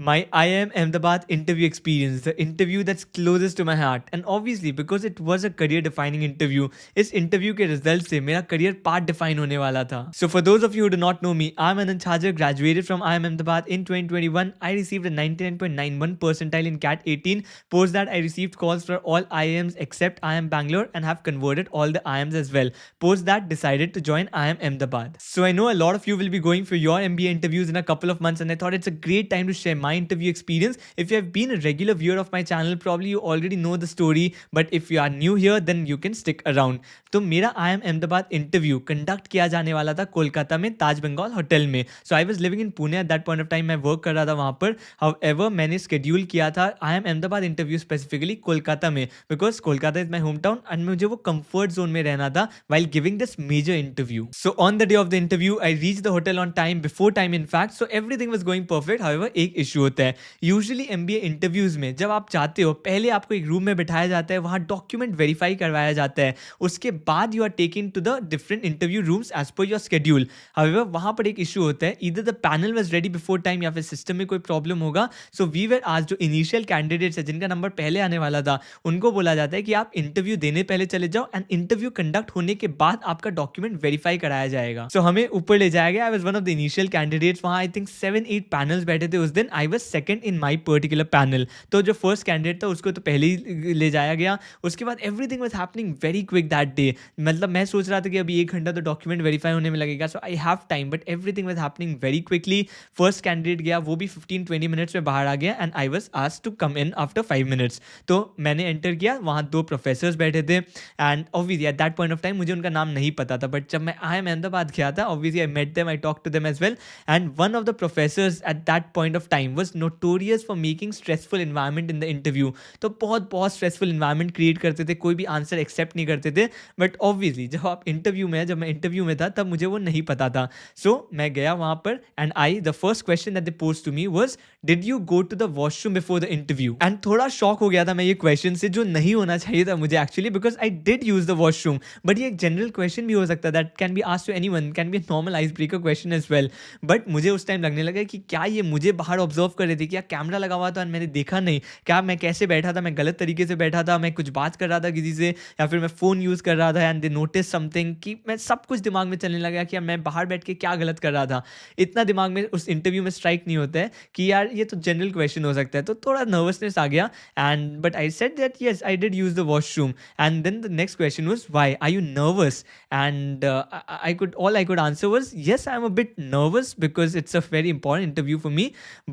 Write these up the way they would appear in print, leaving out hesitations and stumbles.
My IIM Ahmedabad interview experience, the interview that's closest to my heart, and obviously because it was a career defining interview, इस interview के result से मेरा career part define होने वाला था. So for those of you who do not know me, I'm Anand Chajar, graduated from IIM Ahmedabad in 2021. I received a 99.91 percentile in CAT 18. Post that I received calls for all IIMs except IIM Bangalore and have converted all the IIMs as well. Post that decided to join IIM Ahmedabad. So I know a lot of you will be going for your MBA interviews in a couple of months, and I thought it's a great time to share my interview experience. If you have been a regular viewer of my channel, probably you already know the story, but if you are new here, then you can stick around. तो मेरा IIM Ahmedabad interview conduct किया जाने वाला था कोलकाता में ताज Bengal hotel में. So I was living in Pune at that point of time. मैं work कर रहा था वहाँ पर. हाउएवर मैंने शेड्यूल किया था IIM Ahmedabad interview specifically Kolkata में, because Kolkata is my home town and मुझे वो कंफर्ट जोन में रहना था while giving this major interview. So on the day of the interview, I reached the hotel on time, before time in fact, so everything was going perfect. However, एक issue होता है. Usually MBA interviews में जब आप जाते हो, पहले आपको एक रूम में बिठाया जाता है, वहाँ डॉक्यूमेंट वेरीफाई करवाया जाता है, उसके बाद you are taking to the different interview rooms as per your schedule. However वहाँ पर एक इशू होता है, इधर the panel was ready before time या फिर सिस्टम में कोई प्रॉब्लम होगा. सो वी वर आज जो इनिशियल कैंडिडेट्स है जिनका नंबर पहले आने वाला था, उनको बोला जाता है कि आप इंटरव्यू देने पहले चले जाओ एंड इंटरव्यू कंडक्ट होने के बाद आपका डॉक्यूमेंट वेरीफाई कराया जाएगा. सो हमें ऊपर ले जाया गया. I was one of the initial candidates. वहाँ आई थिंक 7-8 पैनल्स बैठे थे उस दिन. I was second in my particular panel. तो जो फर्स्ट कैंडिडेट था उसको तो पहले ही ले जाया गया. उसके बाद everything was happening very quick that day. मतलब मैं सोच रहा था कि अभी 1 घंटा तो डॉक्यूमेंट वेरीफाई होने में लगेगा, so I have time, but everything was happening very quickly. First candidate गया, वो भी 15-20 मिनट्स में बाहर आ गया and I was asked to come in after 5 minutes. तो मैंने एंटर किया. वहाँ 2 प्रोफेसर्स बैठे थे and obviously at that point of time मुझे उनका नाम नहीं पता था, बट जब मैं IIM Ahmedabad गया था, obviously I met them, I talk to them as well. And one of the professors at that point of time was notorious for making stressful environment in the interview. तो बहुत बहुत stressful environment create करते थे, कोई भी answer accept नहीं करते थे. बट ऑब्वियसली जब मैं इंटरव्यू में था तब मुझे वो नहीं पता था. सो मैं गया वहाँ पर and the first question that they posed to me was, did you go to the washroom before the interview? And थोड़ा शॉक हो गया था मैं ये क्वेश्चन से, जो नहीं होना चाहिए था मुझे actually, because I did use the washroom. But ये एक जनरल क्वेश्चन भी हो सकता है, that can be asked to anyone, can be normal ice breaker question as well. But मुझे उस टाइम लगने लगा कि क्या ये मुझे बाहर ऑब्जर्व कर रही थी, क्या कैमरा लगा हुआ था और मैंने देखा नहीं, क्या मैं कैसे बैठा था, मैं गलत तरीके से बैठा था, मैं कुछ बात कर रहा था किसी से, या फिर मैं फ़ोन यूज़ कर रहा था एंड दे नोटिस समथिंग. कि मैं सब कुछ दिमाग में चलने लगा कि यार मैं बाहर बैठ के क्या गलत कर रहा था. इतना दिमाग में उस इंटरव्यू में स्ट्राइक नहीं होता है कि यार ये तो जनरल क्वेश्चन हो सकता है. तो थोड़ा नर्वसनेस आ गया and but I said that yes I did use the washroom. And then the next question was, why are you nervous? And I could answer was, yes, I'm a bit nervous because it's a very important interview for me,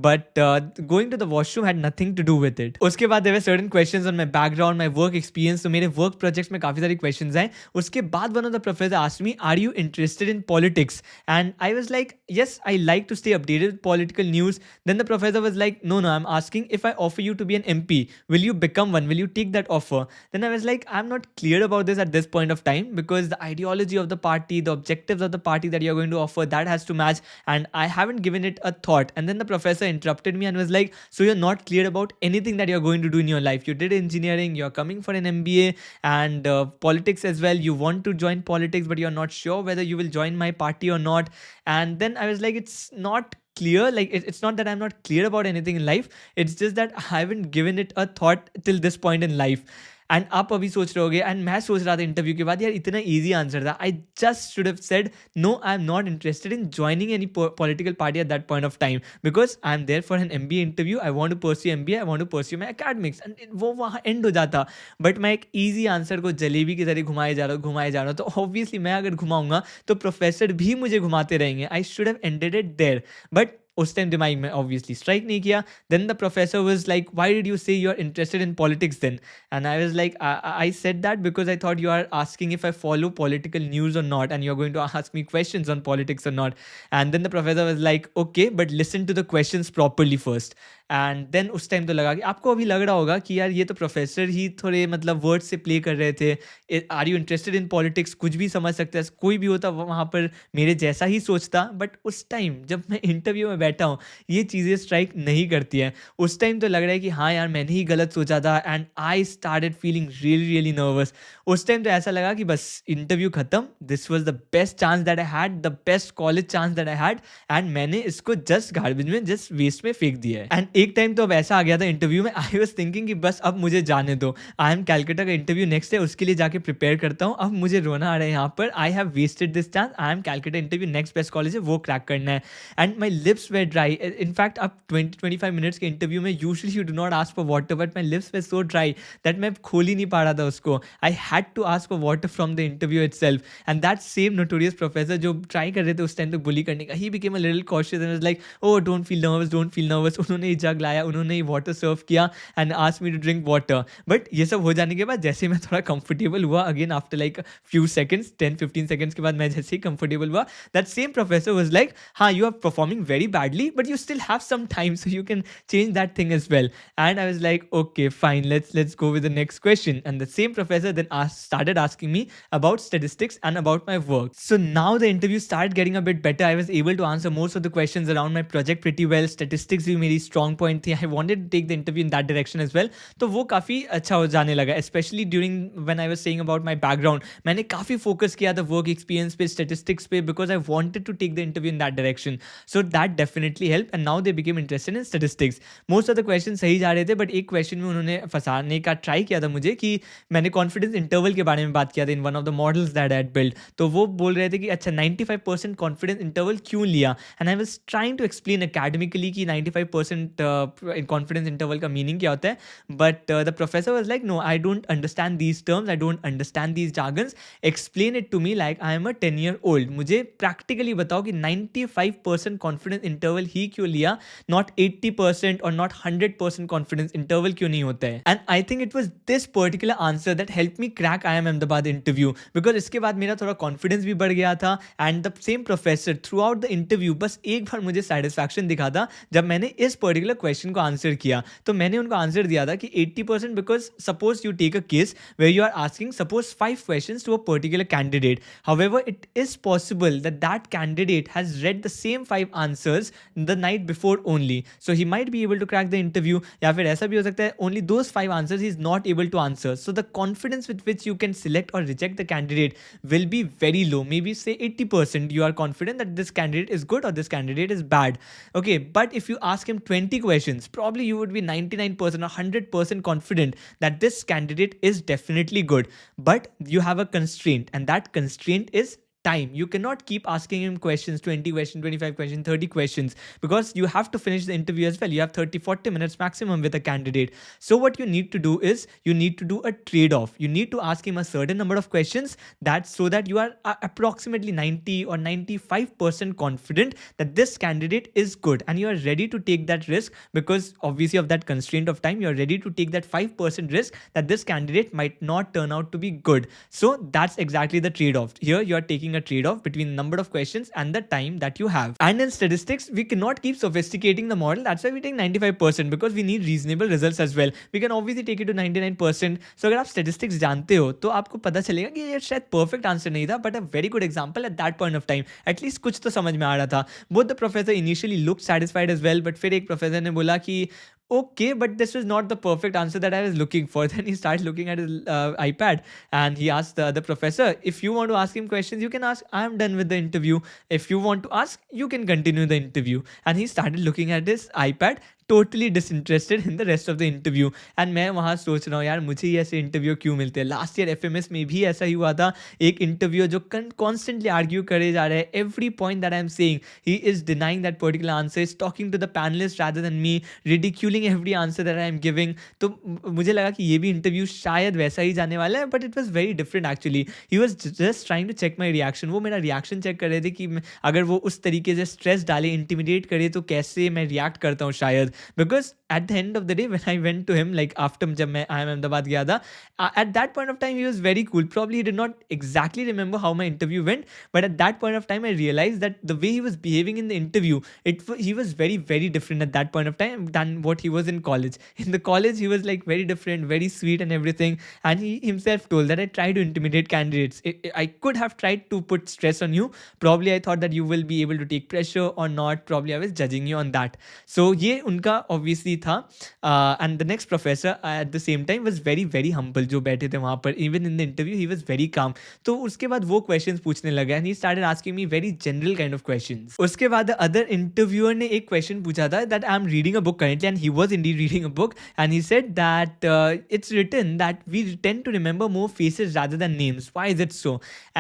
but going to the washroom had nothing to do with it. उसके बाद there were certain questions on my background, my work experience. तो मेरे work projects में काफ़ी सारी questions आए. उसके बाद one of the professor asked me, are you interested in politics? And I was like, yes, I like to stay updated with political news. Then the professor was like, no, I'm asking, if I offer you to be an MP, will you become one? Will you take that offer? Then I was like, I'm not clear about this at this point of time, because the ideology of the party, the objectives of the party that you're going to offer, that has to match, and I haven't given it a thought. And then the professor interrupted me and was like, so you're not clear about anything that you're going to do in your life? You did engineering, you're coming for an MBA, and politics as well. You want to join politics, but you're not sure whether you will join my party or not. And then I was like, it's not clear, like it's not that I'm not clear about anything in life, it's just that I haven't given it a thought till this point in life. And आप अभी सोच रहे होगे, and मैं सोच रहा था interview के बाद, यार इतना ईजी आंसर था. I just should have said, no, I am not interested in joining any political party at that point of time, because I am there for an MBA interview. I want to pursue MBA, I want to pursue my academics, and वो वहाँ and हो जाता. But मैं एक easy answer को जलेबी की तरह घुमाए जा रहा हूँ. तो ऑब्वियसली मैं अगर घुमाऊंगा तो प्रोफेसर भी मुझे घुमाते रहेंगे. I should have ended it there, but उस टाइम दिमाग में ऑब्वियसली स्ट्राइक नहीं किया. Then the professor was like, why did you say you are interested in politics then? And I was like, I said that because I thought you are asking if I follow political news or not, and you are going to ask me questions on politics or not. And then the professor was like, okay, but listen to the questions properly first. And then उस time तो लगा कि आपको अभी लग रहा होगा कि यार ये तो प्रोफेसर ही थोड़े मतलब वर्ड से प्ले कर रहे थे, are you interested in politics, कुछ भी समझ सकते हैं, कोई भी होता वहाँ पर मेरे जैसा ही सोचता। बट उस टाइम जब मैं इंटरव्यू में बैठा हूँ ये चीज़ें स्ट्राइक नहीं करती हैं। उस टाइम तो लग रहा है कि हाँ यार मैंने ही गलत सोचा था, and I started feeling really really nervous. उस टाइम तो ऐसा लगा कि बस इंटरव्यू खत्म, this was the best chance that I had, the best college chance that I had, and मैंने इसको जस्ट गार्बेज में, जस्ट वेस्ट में फेंक दिया है। एंड एक टाइम तो अब ऐसा आ गया था इंटरव्यू में, आई वाज थिंकिंग कि बस अब मुझे जाने दो, आई एम कैलकाटा का इंटरव्यू नेक्स्ट है, उसके लिए जाके प्रिपेयर करता हूँ, अब मुझे रोना आ रहा है यहाँ पर, I have wasted this chance, I am Calcutta interview, next best college है वो क्रैक करना है। And my lips were dry, in fact अब 20-25 मिनट्स के इंटरव्यू में usually you do not ask for water, but my lips were so dry that मैं खोल ही नहीं पा रहा था उसको। I had to ask for water from the interview itself, and that same notorious professor जो ट्राई कर रहे थे उस टाइम तक बुली करने का, he became a little cautious and was like, oh don't feel nervous, don't feel nervous. उन्होंने ही जग लाया, उन्होंने ही वाटर सर्व किया and asked me to drink water. But ये सब हो जाने के बाद जैसे मैं थोड़ा कंफर्टेबल हुआ, again after like few seconds, 10-15 seconds के बाद मैं जैसे ही कंफर्टेबल हुआ, that same professor was like, हाँ you are performing very badly but you still have some time so you can change that thing as well. And I was like, okay fine, let's go with the next question. And the same professor then started asking me about statistics and about my work. So now the interview started getting a bit better. I was able to answer most of the questions around my project pretty well. Statistics भी मेरी strong point थी. I wanted to take the interview in that direction as well. तो वो काफ़ी अच्छा हो जाने लगा, especially during when I was saying about my background. मैंने काफ़ी focus किया था work experience पे, statistics पे, because I wanted to take the interview in that direction. So that definitely helped, and now they became interested in statistics. Most of the question सही जा रहे थे, बट एक क्वेश्चन में उन्होंने फंसाने का ट्राई किया था मुझे, कि मैंने कॉन्फिडेंस इंटरवल के बारे में बात किया था in one of the models that I had build. तो वो बोल रहे थे कि अच्छा 95% कॉन्फिडेंस इंटरवल क्यों लिया, and I was trying to explain academically कि 95% कॉन्फिडेंस इंटरवल का मीनिंग क्या होता है। But the professor was like, no I don't understand these terms, I don't understand these jargons, explain it to me like I am a 10 year old। मुझे practically बताओ कि 95% confidence interval ही क्यों लिया, not 80% और not 100% confidence interval क्यों नहीं होता है। And I think it was this particular answer that help me crack IIM Ahmedabad interview, because इसके बाद मेरा थोड़ा कॉन्फिडेंस भी बढ़ गया था। And the same professor through out the interview बस एक बार मुझे सेटिस्फैक्शन दिखा था जब मैंने इस पर्टिकुलर क्वेश्चन को आंसर किया। तो मैंने उनको आंसर दिया था कि 80%, because suppose you take a case where you are asking suppose 5 questions to a particular candidate. However, it is possible that that candidate has read the same 5 answers the night before only. So he might be able to crack the interview, या फिर ऐसा भी हो सकता है only those 5 answers he is not able to answer. So the confidence with which you can select or reject the candidate will be very low. Maybe say 80% you are confident that this candidate is good or this candidate is bad. Okay, but if you ask him 20 questions, probably you would be 99% or 100% confident that this candidate is definitely good. But you have a constraint, and that constraint is time. You cannot keep asking him questions, 20 questions, 25 questions, 30 questions, because you have to finish the interview as well. You have 30-40 minutes maximum with a candidate. So what you need to do is you need to do a trade-off. You need to ask him a certain number of questions, that so that you are approximately 90 or 95% confident that this candidate is good, and you are ready to take that risk, because obviously of that constraint of time, you are ready to take that 5% risk that this candidate might not turn out to be good. So that's exactly the trade-off. Here you are taking a trade-off between number of questions and the time that you have. And in statistics, we cannot keep sophisticating the model. That's why we take 95%, because we need reasonable results as well. We can obviously take it to 99%. So अगर आप statistics जानते हो तो आपको पता चलेगा कि ये शायद perfect answer नहीं था, but a very good example at that point of time. At least कुछ तो समझ में आ रहा था. Both the professor initially looked satisfied as well, but फिर एक professor ने बोला कि okay, but this was not the perfect answer that I was looking for. Then he started looking at his iPad, and he asked the professor, if you want to ask him questions, you can ask. I am done with the interview. If you want to ask, you can continue the interview. And he started looking at his iPad, totally disinterested in the rest of the interview. And मैं वहाँ सोच रहा हूँ यार मुझे ही ऐसे interview क्यों मिलते हैं. लास्ट ईयर FMS में भी ऐसा ही हुआ था. एक इंटरव्यू जो कॉन्स्टेंटली आर्ग्यू करे जा रहा है. Every point that I am saying he is denying that particular answer, is talking to the panelist rather than me, ridiculing every answer that I am giving. तो मुझे लगा कि ये भी इंटरव्यू शायद वैसा ही जाने वाला है, but it was very different actually. He was just trying to check my reaction. वो मेरा रिएक्शन चेक कर रहे थे कि अगर वो उस तरीके से स्ट्रेस डाले, इंटिमिडेट करे, तो कैसे मैं रिएक्ट करता हूँ शायद. Because at the end of the day when I went to him like after जब मैं आई एम अहमदाबाद गया था, at that point of time he was very cool. Probably he did not exactly remember how my interview went, but at that point of time I realized that the way he was behaving in the interview, he was very very different at that point of time than what he was in college. In the college he was like very different, very sweet and everything, and he himself told that I try to intimidate candidates. I could have tried to put stress on you. Probably I thought that you will be able to take pressure or not. Probably I was judging you on that. So ये उनका obviously था. And the next professor at the same time was very very humble. जो बैठे थे वहाँ पर, even in the interview he was very calm. तो उसके बाद वो questions पूछने लगा and he started asking me very general kind of questions. उसके बाद the other interviewer ने एक question पूछा था that I am reading a book currently, and he was indeed reading a book, and he said that it's written that we tend to remember more faces rather than names. Why is it so?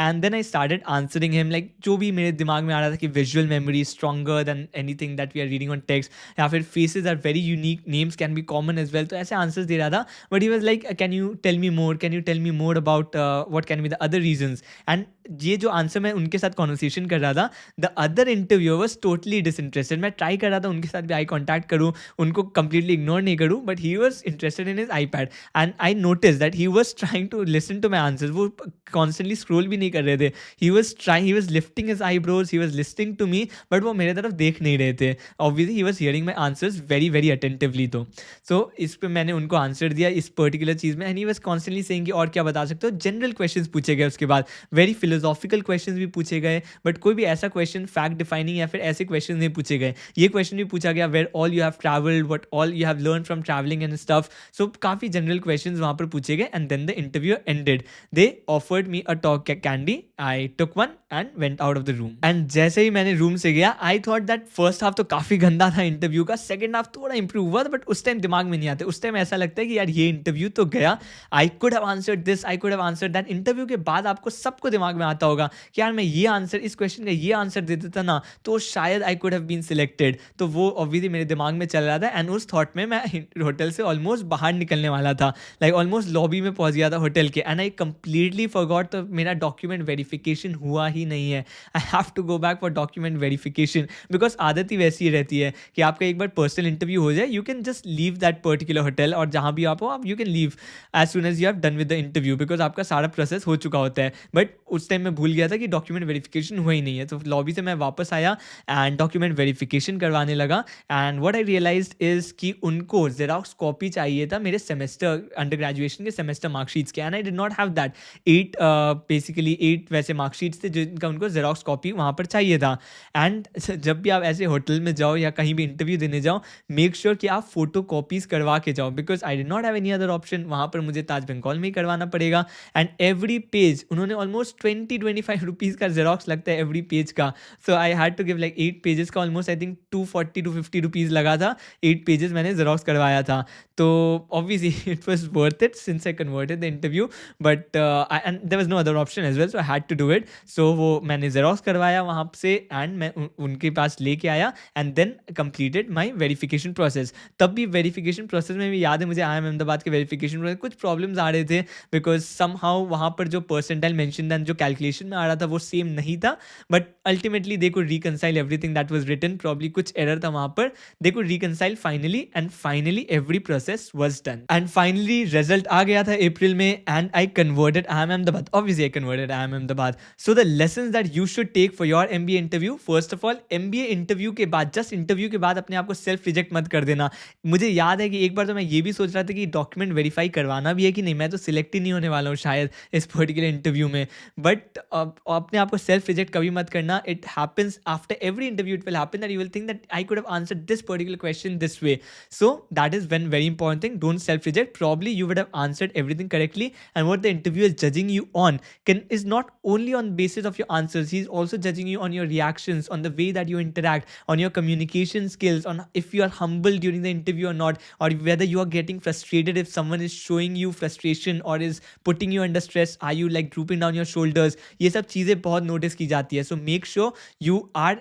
And then I started answering him like जो भी मेरे दिमाग में आ रहा था कि visual memory is stronger than anything that we are reading on text, या फिर faces are very unique, names can be common as well. तो ऐसे answers दे रहा था, but he was like can you tell me more, can you tell me more about what can be the other reasons. And ये जो answer मैं उनके साथ conversation कर रहा था, the other interviewer was totally disinterested. मैं ट्राई कर रहा था उनके साथ भी आई कॉन्टैक्ट करूँ, उनको कंप्लीटली इग्नोर नहीं करूँ, but he was interested in his iPad and I notice that he was trying to listen to my answers. वो कॉन्स्टेंटली स्क्रॉल भी नहीं कर रहे थे. He was lifting his eyebrows, he was listening to me, but वो मेरे तरफ देख नहीं रहे थे. Obviously he was hearing my answers very very attentively. तो सो इस पर मैंने उनको आंसर दिया इस पर्टिकुलर चीज़ में, and he was constantly saying कि और क्या बता सकते हो. जनरल क्वेश्चंस पूछे गए, उसके बाद वेरी फिलोसॉफिकल क्वेश्चंस भी पूछे गए, बट कोई भी ऐसा क्वेश्चन फैक्ट डिफाइनिंग या फिर ऐसे क्वेश्चन नहीं पूछे गए. ये क्वेश्चन भी पूछा गया where all you have travelled, what all you have learn from travelling and stuff. So काफ़ी जनरल क्वेश्चंस वहाँ पर पूछे गए, and then the interview ended. They offered me a talk candy. I took one and went out of the room. And जैसे ही मैंने room से गया, I thought that first half तो काफ़ी गंदा था इंटरव्यू का, सेकंड हाफ थोड़ा इंप्रूव हुआ, बट उस टाइम दिमाग में नहीं आते. उस टाइम ऐसा लगता है कि यार ये इंटरव्यू तो गया, आई could have answered this, I could have answered that. Interview के बाद आपको सबको दिमाग में आता होगा कि यार मैं ये आंसर, इस क्वेश्चन का ये आंसर दे देता ना तो शायद I could have been selected. तो वो ऑब्वियसली मेरे दिमाग में चल रहा था, एंड उस थॉट में मैं होटल से ऑलमोस्ट बाहर निकलने वाला था, लाइक ऑलमोस्ट लॉबी में पहुंच गया था होटल के, एंड आई कंप्लीटली फॉरगॉट. तो मेरा डॉक्यूमेंट वेरिफिकेशन हुआ ही नहीं है. I have to go back for document verification, because आदत ही वैसी रहती है कि आपका एक बार पर्सनल इंटरव्यू हो जाए, you can just leave that particular hotel, और जहाँ भी आप हो आप you can leave as soon as you have done with the interview, because आपका सारा प्रोसेस हो चुका होता है. बट उस टाइम मैं भूल गया था कि डॉक्यूमेंट वेरिफिकेशन हुआ ही नहीं है. तो लॉबी से मैं वापस आया एंड डॉक्यूमेंट वेरिफिकेशन करवाने लगा, and what I realised is कि उनको जेरॉक्स कॉपी चाहिए था मेरे सेमेस्टर, अंडर ग्रेजुएशन के सेमेस्टर मार्कशीट्स के, and I did not have that. 8 वैसे मार्कशीट्स थे जिनका उनको जेरॉक्स कॉपी वहाँ पर चाहिए था. एंड जब भी आप ऐसे होटल में जाओ या कहीं भी इंटरव्यू देने जाओ, मेक श्योर कि आप फोटो कॉपीज करवा के जाओ, because I did not have any other option. वहाँ पर मुझे ताज बंगाल में ही करवाना पड़ेगा, एंड एवरी पेज उन्होंने ऑलमोस्ट 20-25 रुपीज़ का जेरॉक्स लगता है एवरी पेज का. So I had to give like 8 pages का ऑलमोस्ट आई थिंक 240-250 रुपीज़ लगा था. 8 पेजेस मैंने जेरॉक्स करवाया था. तो obviously it was worth it since I converted the interview, but and there was no other option as well, so I had to do it. So वो मैंने xerox करवाया वहाँ से, एंड मैं उनके पास लेके आया, and then completed my verification process. तब भी वेरिफिकेशन प्रोसेस में भी याद है मुझे, आई एम अहमदाबाद के वेरिफिकेशन प्रोसेस कुछ प्रॉब्लम्स आ रहे थे, बिकॉज समहाउ वहाँ पर जो परसेंटाइल मेंशन एंड जो कैलकुलेशन में आ रहा था वो सेम नहीं था, but ultimately they could reconcile everything that was written. Probably कुछ एरर था वहाँ पर, they could reconcile finally, and finally every process was done, and finally result आ गया था अप्रैल में, and I converted I M Ahmedabad. Obviously I converted I M Ahmedabad. So the lessons that you should take for your MBA interview. First of all, MBA interview के बाद, just interview के बाद अपने आप को सेल्फ रिजेक्ट मत कर देना. मुझे याद है कि एक बार तो मैं ये भी सोच रहा था कि डॉक्यूमेंट वेरीफाई करवाना भी है कि नहीं, मैं तो सिलेक्ट ही नहीं होने वाला हूँ शायद इस पर्टिकुलर इंटरव्यू में. बट अपने आप को सेल्फ रिजेक्ट कभी मत करना. It happens after every interview, it will happen that you will think that I could have answered this particular question this way. So that is one very important thing. Don't self reject. Probably you would have answered everything correctly, and what the interviewer is judging you on is not only on basis of your answers. He's also judging you on your reactions, on the way that you interact, on your communication skills, on if you are humble during the interview or not, or whether you are getting frustrated if someone is showing you frustration or is putting you under stress. Are you like drooping down your shoulders? ये सब चीज़ें बहुत notice की जाती है. So make sure you are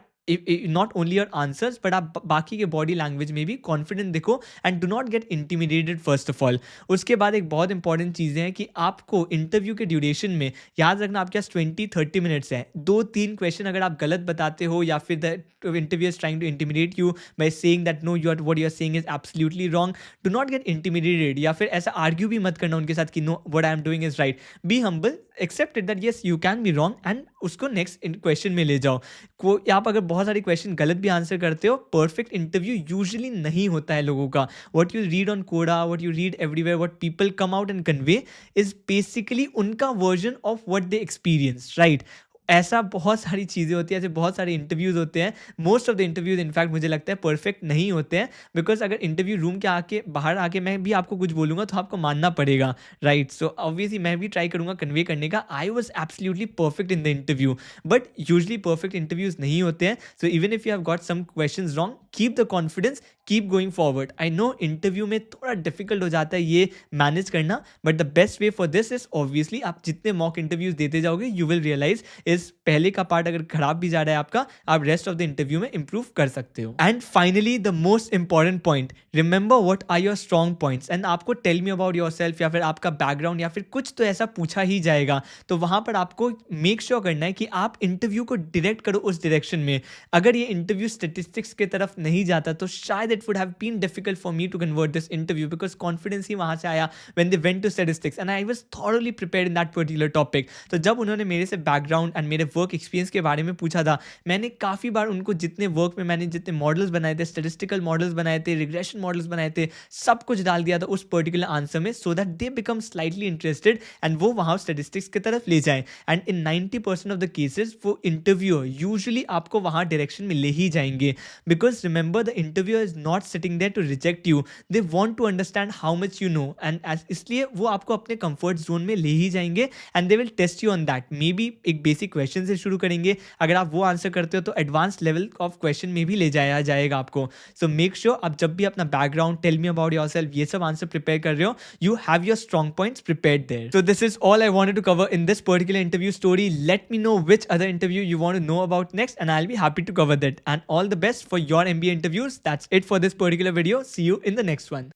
not only your answers but आप बाकी के बॉडी लैंग्वेज में भी कॉन्फिडेंट दिखो and do not get intimidated first of all. उसके बाद एक बहुत इंपॉर्टेंट चीज़ें हैं कि आपको इंटरव्यू के ड्यूरेशन में याद रखना आपके पास 20-30 मिनट्स है। 2-3 क्वेश्चन अगर आप गलत बताते हो या फिर the interview is trying to intimidate you by saying that no you are what you are saying is absolutely wrong, do not get intimidated या फिर ऐसा आर्ग्यू भी मत करना उनके साथ कि no what I am doing is right. Be humble, accept it that yes you can be wrong and उसको नेक्स्ट क्वेश्चन में ले जाओ। आप अगर बहुत सारे क्वेश्चन गलत भी आंसर करते हो, परफेक्ट इंटरव्यू यूजुअली नहीं होता है लोगों का। What you read on Quora, what you read everywhere, what people come out and convey is basically उनका version of what they experience, right. ऐसा बहुत सारी चीज़ें होती हैं, ऐसे बहुत सारे इंटरव्यूज़ होते हैं। Most of the interviews in fact मुझे लगता है परफेक्ट नहीं होते हैं, बिकॉज अगर इंटरव्यू रूम के आके बाहर आके मैं भी आपको कुछ बोलूँगा तो आपको मानना पड़ेगा, राइट। सो ऑब्वियसली मैं भी ट्राई करूँगा कन्वे करने का I was absolutely perfect in the interview, but usually perfect interviews नहीं होते हैं। So even if you have got some questions wrong, keep the confidence, keep going forward. I know interview में थोड़ा difficult हो जाता है ये मैनेज करना, but the best way for this is obviously आप जितने मॉक इंटरव्यूज देते जाओगे यू विल रियलाइज इस पहले का पार्ट अगर खराब भी जा रहा है आपका, आप रेस्ट ऑफ द इंटरव्यू में इंप्रूव कर सकते हो। And finally the most important point, remember what are your strong points. And आपको tell me about yourself या फिर आपका बैकग्राउंड या फिर कुछ तो ऐसा पूछा ही जाएगा, तो वहां पर आपको मेक श्योर करना है कि आप इंटरव्यू को डायरेक्ट करो उस डायरेक्शन में। अगर ये इंटरव्यू स्टेटिस्टिक्स की तरफ नहीं जाता तो शायद it would have been difficult for me to convert this interview, because confidence ही वहां से आया when they went to statistics and I was thoroughly prepared in that particular topic. तो जब उन्होंने मेरे से बैकग्राउंड एंड मेरे वर्क एक्सपीरियंस के बारे में पूछा था, मैंने काफ़ी बार उनको जितने वर्क में मैंने जितने मॉडल्स बनाए थे, स्टैटिस्टिकल मॉडल्स बनाए थे, रिग्रेशन मॉडल्स बनाए थे, सब कुछ डाल दिया था उस पर्टिकुलर आंसर में, so that they become slightly interested and वो वहाँ स्टैटिस्टिक्स की तरफ ले जाएं। And in 90% of the cases वो इंटरव्यूअर यूजुअली आपको वहाँ डायरेक्शन में ले ही जाएंगे, because remember the interviewer is not sitting there to reject you, they want to understand how much you know and इसलिए वो आपको अपने कंफर्ट जोन में ले ही जाएंगे and they will test you on that. Maybe एक basic question से शुरू करेंगे, अगर आप वो आंसर करते हो तो एडवांस लेवल ऑफ क्वेश्चन में भी ले जाया जाएगा आपको। सो मेक श्योर आप जब भी अपना background, tell me about yourself, ये सब आंसर प्रिपेयर कर रहे हो, you have your strong points prepared there. So this is all I wanted to cover in this particular interview story. Let me know which other interview you want to know about next and I'll be happy to cover that. And all the best for your MBA interviews. That's it for this particular video. See you in the next one.